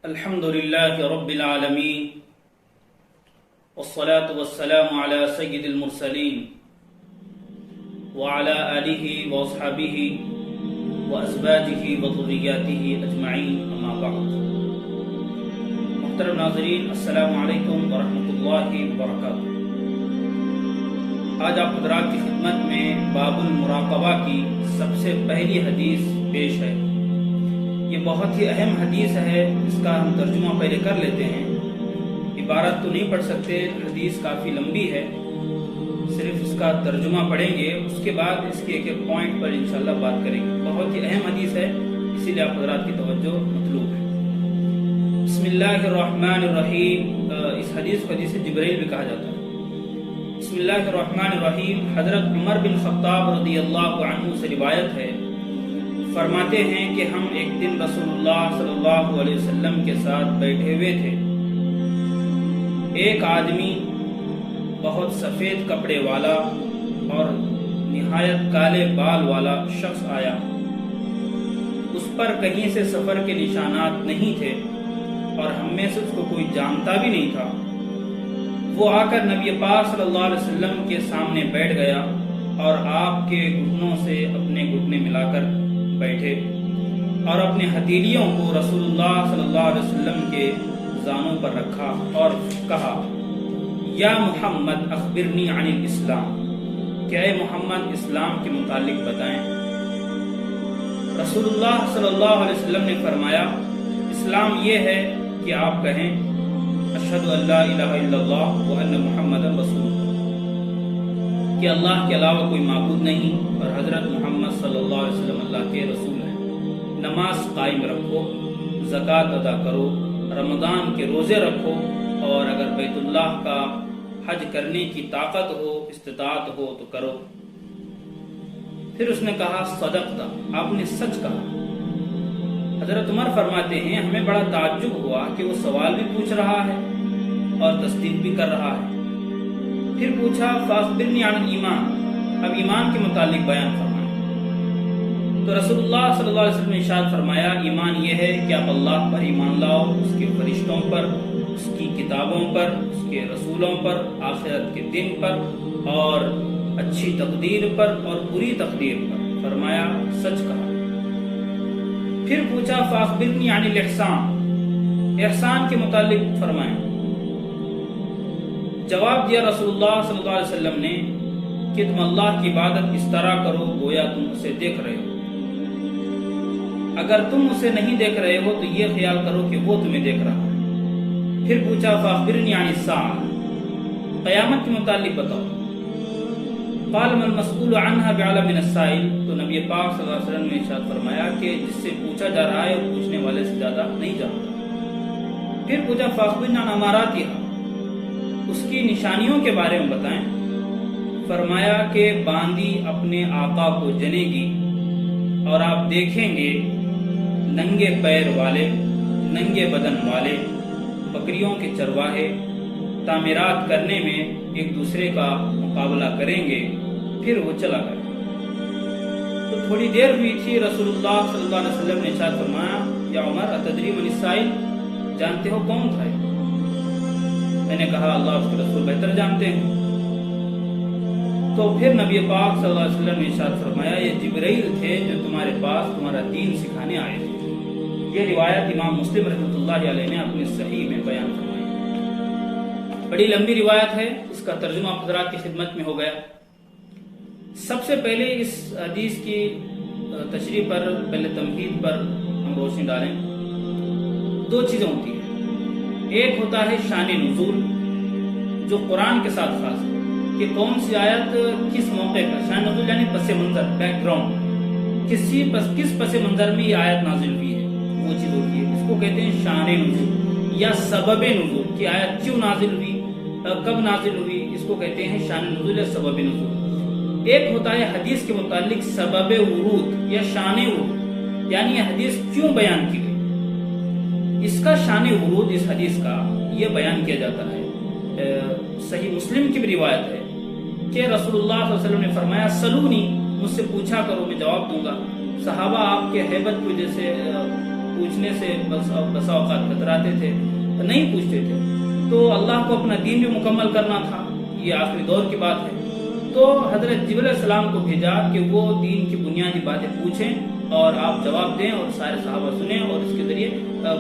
الحمد لله رب العالمين والصلاة والسلام على سيد المرسلين وعلى آله وأصحابه وأزواجه وذرياته أجمعين أما بعد. محترم ناظرین، السلام علیکم ورحمۃ اللہ وبرکاتہ. آج آپ حضرات کی خدمت میں باب المراقبہ کی سب سے پہلی حدیث پیش ہے. یہ بہت ہی اہم حدیث ہے. اس کا ہم ترجمہ پہلے کر لیتے ہیں. عبارت تو نہیں پڑھ سکتے، حدیث کافی لمبی ہے، صرف اس کا ترجمہ پڑھیں گے. اس کے بعد اس کے ایک ایک پوائنٹ پر انشاءاللہ بات کریں گے. بہت ہی اہم حدیث ہے، اسی لیے آپ حضرات کی توجہ مطلوب ہے. بسم اللہ الرحمن الرحیم. اس حدیث کو حدیث جبرائیل بھی کہا جاتا ہے. بسم اللہ الرحمن الرحیم. حضرت عمر بن خطاب رضی اللہ عنہ سے روایت ہے، فرماتے ہیں کہ ہم ایک دن رسول اللہ صلی اللہ علیہ وسلم کے ساتھ بیٹھے ہوئے تھے. ایک آدمی بہت سفید کپڑے والا اور نہایت کالے بال والا شخص آیا. اس پر کہیں سے سفر کے نشانات نہیں تھے اور ہم میں سے اس کو کوئی جانتا بھی نہیں تھا. وہ آ کر نبی پاک صلی اللہ علیہ وسلم کے سامنے بیٹھ گیا اور آپ کے گھٹنوں سے اپنے گھٹنے ملا کر بیٹھے اور اپنے ہتھیلیوں کو رسول اللہ صلی اللہ علیہ وسلم کے زانوں پر رکھا اور کہا، یا محمد اخبرنی عن الاسلام، کہ اے محمد اسلام کے متعلق بتائیں. رسول اللہ صلی اللہ علیہ وسلم نے فرمایا، اسلام یہ ہے کہ آپ کہیں اشہد ان لا الہ الا اللہ وان محمد رسول اللہ، کہ اللہ کے علاوہ کوئی معبود نہیں اور حضرت محمد صلی اللہ علیہ وسلم اللہ کے رسول ہیں. نماز قائم رکھو، زکوٰۃ ادا کرو، رمضان کے روزے رکھو، اور اگر بیت اللہ کا حج کرنے کی طاقت ہو، استطاعت ہو تو کرو. پھر اس نے کہا صدقت، آپ نے سچ کہا. حضرت عمر فرماتے ہیں ہمیں بڑا تعجب ہوا کہ وہ سوال بھی پوچھ رہا ہے اور تصدیق بھی کر رہا ہے. پھر پوچھا فاخبرنی عن الایمان، اب ایمان کے متعلق بیان فرمائیں. تو رسول اللہ صلی اللہ علیہ وسلم نے ارشاد فرمایا، ایمان یہ ہے کہ آپ اللہ پر ایمان لاؤ، اس کے فرشتوں پر، اس کی کتابوں پر، اس کے رسولوں پر، آخرت کے دن پر، اور اچھی تقدیر پر اور بری تقدیر پر. فرمایا سچ کہا. پھر پوچھا فاخبرنی عن الاحسان، احسان کے متعلق فرمائیں. جواب دیا رسول اللہ صلی اللہ علیہ وسلم نے کہ تم اللہ کی عبادت اس طرح کرو گویا تم اسے دیکھ رہے ہو. اگر تم اسے نہیں دیکھ رہے ہو تو یہ خیال کرو کہ وہ تمہیں دیکھ رہا ہے. پھر پوچھا فاخبرنی عن الساعہ، قیامت کے متعلق بتاؤ. قال ما المسئول عنها بعلم من السائل، تو نبی پاک صلی اللہ علیہ وسلم نے ارشاد فرمایا کہ جس سے پوچھا جا رہا ہے وہ پوچھنے والے سے زیادہ نہیں جانتا. پھر پوچھا فاخبرنی عن اماراتها، اس کی نشانیوں کے بارے میں بتائیں. فرمایا کہ باندی اپنے آقا کو جنے گی اور آپ دیکھیں گے ننگے پیر والے، ننگے بدن والے، بکریوں کے چرواہے تعمیرات کرنے میں ایک دوسرے کا مقابلہ کریں گے. پھر وہ چلا گیا. تو تھوڑی دیر ہوئی تھی، رسول اللہ صلی اللہ علیہ وسلم نے ارشاد فرمایا، یا عمر اتدری من السائل، جانتے ہو کون تھا؟ میں نے کہا اللہ اس کے رسول بہتر جانتے ہیں. تو پھر نبی پاک صلی اللہ علیہ وسلم نے ارشاد فرمایا، یہ جبرائیل تھے جو تمہارے پاس تمہارا دین سکھانے آئے تھے. یہ روایت امام مسلم رحمۃ اللہ علیہ نے اپنی صحیح میں بیان فرمائی. بڑی لمبی روایت ہے، اس کا ترجمہ حضرات کی خدمت میں ہو گیا. سب سے پہلے اس حدیث کی تشریح پر، پہلے تمہید پر ہم روشنی ڈالیں. دو چیزیں ہوتی ہیں. ایک ہوتا ہے شان نزول، جو قرآن کے ساتھ خاص ہے کہ کون سی آیت کس موقع پر. شان نزول یعنی پس منظر، بیک گراؤنڈ، کس پس منظر میں یہ آیت نازل ہوئی ہے، وہ چیز ہوتی ہے. اس کو کہتے ہیں شان نزول یا سبب نزول، کہ آیت کیوں نازل ہوئی، کب نازل ہوئی، اس کو کہتے ہیں شان نزول یا سبب نزول. ایک ہوتا ہے حدیث کے متعلق سبب ورود یا شان ورود، یعنی یہ حدیث کیوں بیان کی گئی. اس کا شان ورود، اس حدیث کا یہ بیان کیا جاتا ہے. صحیح مسلم کی بھی روایت ہے کہ رسول اللہ صلی اللہ علیہ وسلم نے فرمایا سلونی، مجھ سے پوچھا کرو میں جواب دوں گا. صحابہ آپ کے ہیبت کی وجہ سے پوچھنے سے بسا اوقات کتراتے تھے، نہیں پوچھتے تھے. تو اللہ کو اپنا دین بھی مکمل کرنا تھا، یہ آخری دور کی بات ہے. تو حضرت جبرائیل علیہ السلام کو بھیجا کہ وہ دین کی بنیادی باتیں پوچھیں اور آپ جواب دیں اور سارے صحابہ سنیں اور اس کے ذریعے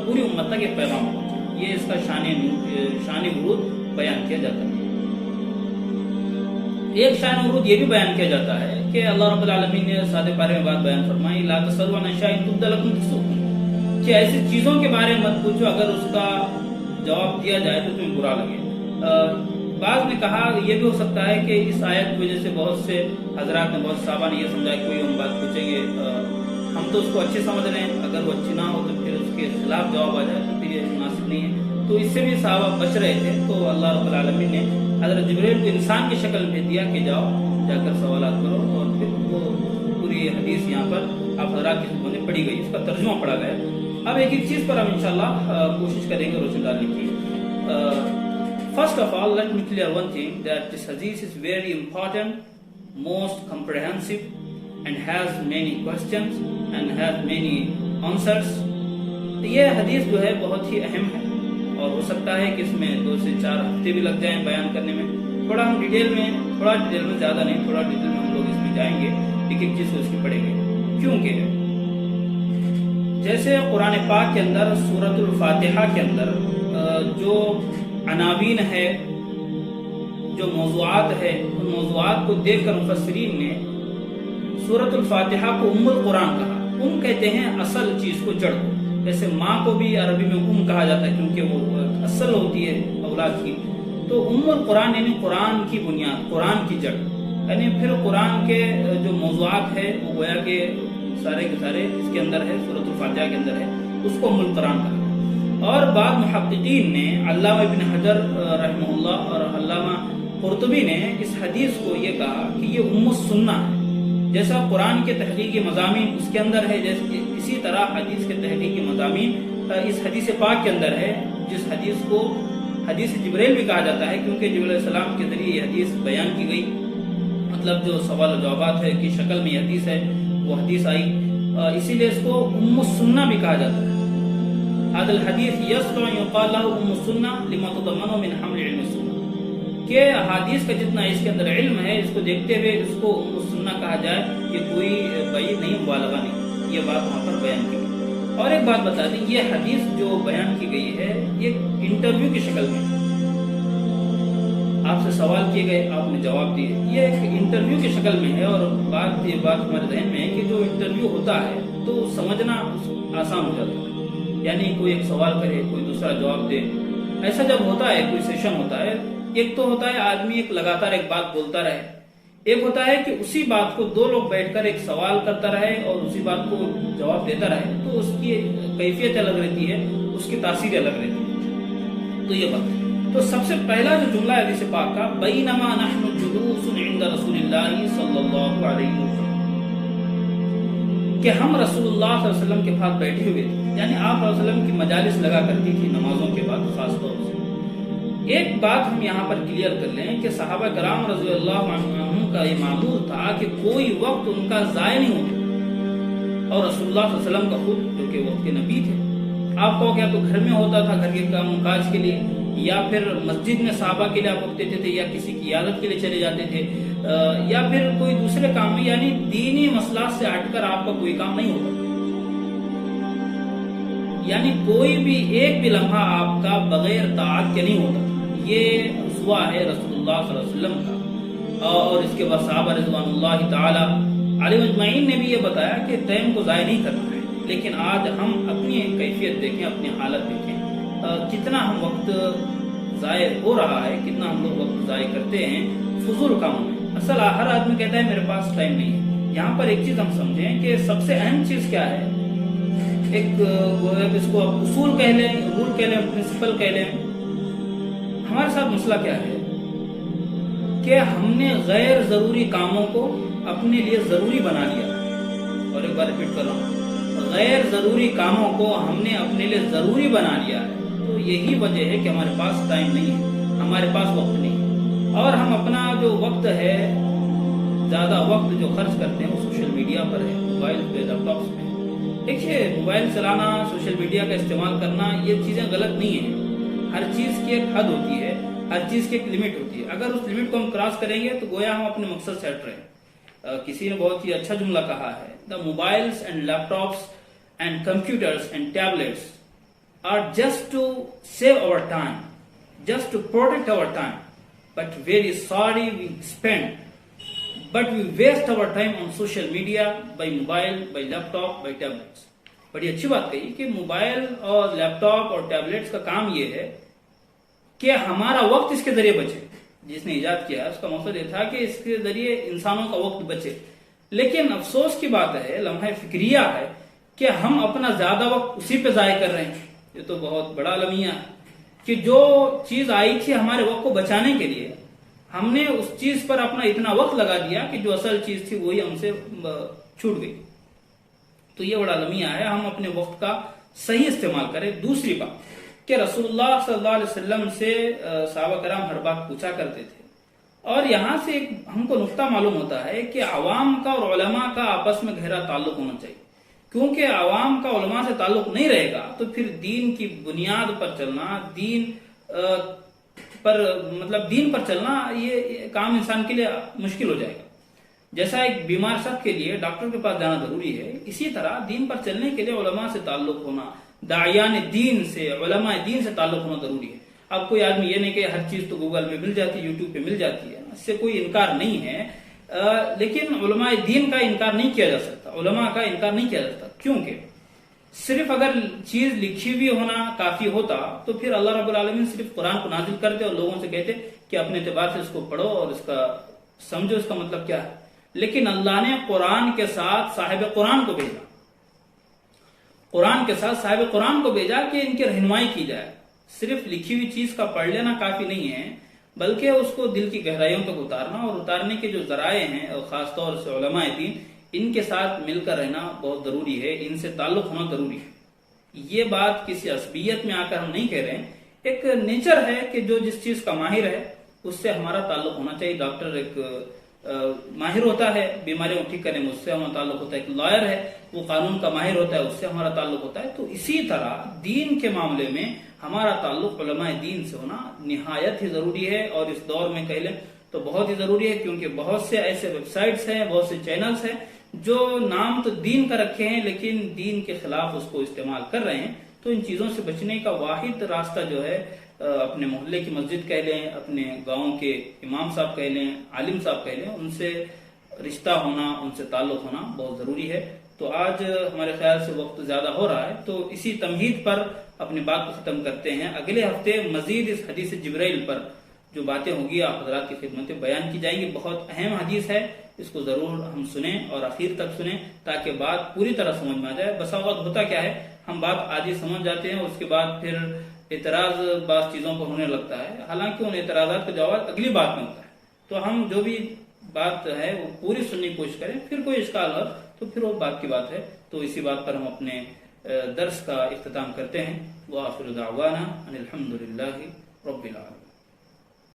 پوری امت تک ایک پیغام پہنچے. یہ اس کا شان ورود بیان کیا جاتا ہے. ایک شان ورود یہ بھی بیان کیا جاتا ہے کہ اللہ رب العالمین نے سادہ پارے میں بات بیان فرمائی، لا تسألوا عن شیء تبد لکم تسؤکم، کہ ایسی چیزوں کے بارے میں مت پوچھو اگر اس کا جواب دیا جائے تو تمہیں برا لگے. بعض نے کہا یہ بھی ہو سکتا ہے کہ اس آیت کی وجہ سے بہت سے حضرات نے، بہت صحابہ نے یہ سمجھا کہ کوئی ہم بات پوچھیں گے، ہم تو اس کو اچھے سمجھ رہے ہیں، اگر وہ اچھی نہ ہو تو پھر اس کے خلاف جواب آ جائے تو پھر یہ مناسب نہیں ہے. تو اس سے بھی صحابہ بچ رہے تھے. تو اللہ رب العالمین نے حضرت جبرائیل کو انسان کی شکل میں دیا کہ جاؤ جا کر سوالات کرو، اور پھر وہ پوری حدیث یہاں پر آپ حضرات کی زبان میں پڑھی گئی، اس کا ترجمہ پڑھا گیا. اب ایک چیز پر ہم انشاءاللہ کوشش کریں گے روشنی ڈالنے کی. First of all, let me clear one thing, that this hadith is very important, most comprehensive, and has many questions and has many answers. یہ حدیث جو ہے بہت ہی اہم ہے اور ہو سکتا ہے کہ اس میں 2 سے 4 ہفتے بھی لگ جائیں بیان کرنے میں. تھوڑا ڈیٹیل میں زیادہ نہیں، تھوڑا ڈیٹیل میں ہم لوگ اس میں جائیں گے، ایک چیز کو اس کی پڑھیں گے. کیونکہ جیسے قرآن پاک کے اندر سورۃ الفاتحہ کے اندر جو عناوین ہے، جو موضوعات ہے، ان موضوعات کو دیکھ کر مفسرین نے سورۃ الفاتحہ کو ام القرآن کہا. ام کہتے ہیں اصل چیز کو، جڑ کو. جیسے ماں کو بھی عربی میں ام کہا جاتا ہے کیونکہ وہ اصل ہوتی ہے اولاد کی. تو ام القرآن یعنی قرآن کی بنیاد، قرآن کی جڑ. یعنی پھر قرآن کے جو موضوعات ہے وہ گویا کہ سارے کے سارے اس کے اندر ہے، سورۃ الفاتحہ کے اندر ہے، اس کو ام القرآن کہا. اور بعض محققین نے، علامہ ابن حجر رحمہ اللہ اور علامہ قرطبی نے اس حدیث کو یہ کہا کہ یہ ام السنہ ہے. جیسا قرآن کے تحقیقی مضامین اس کے اندر ہے، جیسے اسی طرح حدیث کے تحقیقی مضامین اس حدیث پاک کے اندر ہے، جس حدیث کو حدیث جبرائیل بھی کہا جاتا ہے کیونکہ جبرائیل علیہ السلام کے ذریعے یہ حدیث بیان کی گئی. مطلب جو سوال و جوابات ہے کی شکل میں یہ حدیث ہے، وہ حدیث آئی، اسی لیے اس کو ام السنہ بھی کہا جاتا ہے. هذا الحديث يصلح يقال له ام السنہ لما تضمنه من حمل علم السنہ، کہ حدیث کا جتنا اس کے اندر علم ہے اس کو دیکھتے ہوئے اس کو ام السنہ کہا جائے، یہ کوئی بعید نہیں، مبالغہ نہیں. یہ بات وہاں پر بیان کی گئی. اور ایک بات بتا دیں، یہ حدیث جو بیان کی گئی ہے یہ انٹرویو کی شکل میں، آپ سے سوال کیے گئے، آپ نے جواب دیے، یہ ایک انٹرویو کی شکل میں ہے. اور یہ بات ہمارے ذہن میں ہے کہ جو انٹرویو ہوتا ہے تو سمجھنا آسان ہو جاتا ہے. یعنی کوئی ایک سوال کرے، کوئی دوسرا جواب دے. ایسا جب ہوتا ہے، کوئی سیشن ہوتا ہے، ایک تو ہوتا ہے آدمی ایک لگاتار ایک بات بولتا رہے، ایک ہوتا ہے کہ اسی بات کو 2 لوگ بیٹھ کر ایک سوال کرتا رہے اور اسی بات کو جواب دیتا رہے. تو اس کی کیفیت الگ رہتی ہے، اس کی تاثیر الگ رہتی ہے. تو یہ بات، تو سب سے پہلا جو جملہ ہے حدیث پاک کا، بینما نحن جلوس عند رسول اللہ صلی اللہ علیہ وسلم، کہ ہم رسول اللہ صلی اللہ علیہ وسلم کے پاس بیٹھے ہوئے تھے. یعنی آپ صلی اللہ علیہ وسلم کی مجالس لگا کرتی تھی نمازوں کے بعد خاص طور سے. ایک بات ہم یہاں پر کلیئر کر لیں کہ صحابہ کرام رضی اللہ عنہم کا یہ معمول تھا کہ کوئی وقت ان کا ضائع نہیں ہوتا. اور رسول اللہ صلی اللہ علیہ وسلم کا خود جو کہ وقت کے نبی تھے، آپ کو کیا تو گھر میں ہوتا تھا گھر کے کام کاج کے لیے، یا پھر مسجد میں صحابہ کے لیے آپ وقت دیتے تھے، یا کسی کی عیادت کے لیے چلے جاتے تھے، یا پھر کوئی دوسرے کام میں. یعنی دینی مسئلات سے ہٹ کر آپ کا کوئی کام نہیں ہوتا. یعنی کوئی بھی ایک بھی لمحہ آپ کا بغیر طاعت کے نہیں ہوتا. یہ اسوہ ہے رسول اللہ صلی اللہ علیہ وسلم کا. اور اس کے بعد صحابہ رضوان اللہ تعالی علیہ اجمعین نے بھی یہ بتایا کہ ٹائم کو ضائع نہیں کرنا ہے. لیکن آج ہم اپنی کیفیت دیکھیں، اپنی حالت دیکھیں، کتنا ہم وقت ضائع ہو رہا ہے، کتنا ہم لوگ وقت ضائع کرتے ہیں فضول کاموں میں. اصل ہر آدمی کہتا ہے میرے پاس ٹائم نہیں ہے. یہاں پر ایک چیز ہم سمجھیں کہ سب سے اہم چیز کیا ہے. ایک اس کو اصول کہہ لیں، رول کہہ لیں، پرنسپل کہہ لیں. ہمارے ساتھ مسئلہ کیا ہے کہ ہم نے غیر ضروری کاموں کو اپنے لیے ضروری بنا لیا. اور ایک بار ریپیٹ کر رہا ہوں، غیر ضروری کاموں کو ہم نے اپنے لیے ضروری بنا لیا ہے. تو یہی وجہ ہے کہ ہمارے پاس ٹائم نہیں ہے، ہمارے پاس وقت نہیں ہے. اور ہم اپنا جو وقت ہے، زیادہ وقت جو خرچ کرتے ہیں وہ سوشل میڈیا پر ہے، موبائل پہ، لیپ ٹاپس پہ. دیکھیے موبائل چلانا، سوشل میڈیا کا استعمال کرنا یہ چیزیں غلط نہیں ہیں. ہر چیز کی ایک حد ہوتی ہے، ہر چیز کی ایک لمٹ ہوتی ہے. اگر اس لمٹ کو ہم کراس کریں گے تو گویا ہم اپنے مقصد سے ہٹ رہے ہیں. کسی نے بہت ہی اچھا جملہ کہا ہے، the mobiles and laptops and computers and tablets are just to save our time, just to protect our time, but very sorry we waste our time on social media, by mobile, by laptop, by tablets. بڑی اچھی بات کہی کہ mobile اور لیپ top اور tablets کا کام یہ ہے کہ ہمارا وقت اس کے ذریعے بچے. جس نے ایجاد کیا اس کا مقصد یہ تھا کہ اس کے ذریعے انسانوں کا وقت بچے. لیکن افسوس کی بات ہے، لمحہ فکریہ ہے کہ ہم اپنا زیادہ وقت اسی پہ ضائع کر رہے ہیں. یہ تو بہت بڑا المیہ ہے کہ جو چیز آئی تھی ہمارے وقت کو بچانے کے لیے، ہم نے اس چیز پر اپنا اتنا وقت لگا دیا کہ جو اصل چیز تھی وہی ہم سے چھوٹ گئی. تو یہ بڑا المیہ ہے. ہم اپنے وقت کا صحیح استعمال کریں. دوسری بات کہ رسول اللہ صلی اللہ علیہ وسلم سے صحابہ کرام ہر بات پوچھا کرتے تھے، اور یہاں سے ہم کو نقطہ معلوم ہوتا ہے کہ عوام کا اور علماء کا آپس میں گہرا تعلق ہونا چاہیے. کیونکہ عوام کا علماء سے تعلق نہیں رہے گا تو پھر دین کی بنیاد پر چلنا، دین پر چلنا، یہ کام انسان کے لیے مشکل ہو جائے گا. جیسا ایک بیمار شخص کے لیے ڈاکٹر کے پاس جانا ضروری ہے، اسی طرح دین پر چلنے کے لیے علماء سے تعلق ہونا، داعیان دین سے، علماء دین سے تعلق ہونا ضروری ہے. اب کوئی آدمی یہ نہیں کہ ہر چیز تو گوگل میں مل جاتی ہے، یوٹیوب پہ مل جاتی ہے، اس سے کوئی انکار نہیں ہے. لیکن علماء دین کا انکار نہیں کیا جا سکتا، علماء کا انکار نہیں کیا جا سکتا. کیونکہ صرف اگر چیز لکھی ہوئی ہونا کافی ہوتا تو پھر اللہ رب العالمین صرف قرآن کو نازل کرتے اور لوگوں سے کہتے کہ اپنے اعتبار سے اس کو پڑھو اور اس کا سمجھو اس کا مطلب کیا ہے. لیکن اللہ نے قرآن کے ساتھ صاحب قرآن کو بھیجا، قرآن کے ساتھ صاحب قرآن کو بھیجا کہ ان کی رہنمائی کی جائے. صرف لکھی ہوئی چیز کا پڑھ لینا کافی نہیں ہے، بلکہ اس کو دل کی گہرائیوں تک اتارنا، اور اتارنے کے جو ذرائع ہیں اور خاص طور سے علماء دین، ان کے ساتھ مل کر رہنا بہت ضروری ہے، ان سے تعلق ہونا ضروری ہے. یہ بات کسی عصبیت میں آ کر ہم نہیں کہہ رہے ہیں، ایک نیچر ہے کہ جو جس چیز کا ماہر ہے اس سے ہمارا تعلق ہونا چاہیے. ڈاکٹر ایک ماہر ہوتا ہے بیماریوں کو ٹھیک کرنے میں، اس سے ہمارا تعلق ہوتا ہے. ایک لائر ہے وہ قانون کا ماہر ہوتا ہے، اس سے ہمارا تعلق ہوتا ہے. تو اسی طرح دین کے معاملے میں ہمارا تعلق علماء دین سے ہونا نہایت ہی ضروری ہے، اور اس دور میں کہہ لیں تو بہت ہی ضروری ہے. کیونکہ بہت سے ایسے ویب سائٹس ہیں، بہت سے چینلز ہیں جو نام تو دین کا رکھے ہیں لیکن دین کے خلاف اس کو استعمال کر رہے ہیں. تو ان چیزوں سے بچنے کا واحد راستہ جو ہے، اپنے محلے کی مسجد کہہ لیں، اپنے گاؤں کے امام صاحب کہہ لیں، عالم صاحب کہہ لیں، ان سے رشتہ ہونا، ان سے تعلق ہونا بہت ضروری ہے. تو آج ہمارے خیال سے وقت زیادہ ہو رہا ہے، تو اسی تمہید پر اپنی بات کو ختم کرتے ہیں. اگلے ہفتے مزید اس حدیث جبرائیل پر جو باتیں ہوگی آپ حضرات کی خدمت میں بیان کی جائیں گی. بہت اہم حدیث ہے، اس کو ضرور ہم سنیں اور آخر تک سنیں تاکہ بات پوری طرح سمجھ میں آ جائے. بسا اوقات ہوتا کیا ہے، ہم بات آج ہی سمجھ جاتے ہیں، اس کے بعد پھر اعتراض بعض چیزوں پر ہونے لگتا ہے، حالانکہ ان اعتراضات کا جواب اگلی بات میں ہوتا ہے. تو ہم جو بھی بات ہے وہ پوری سننے کی کوشش کریں، پھر کوئی اشکال ہو تو پھر وہ بات کی بات ہے. تو اسی بات پر ہم اپنے درس کا اختتام کرتے ہیں. وآخر دعوانا ان الحمد للہ رب العالمین.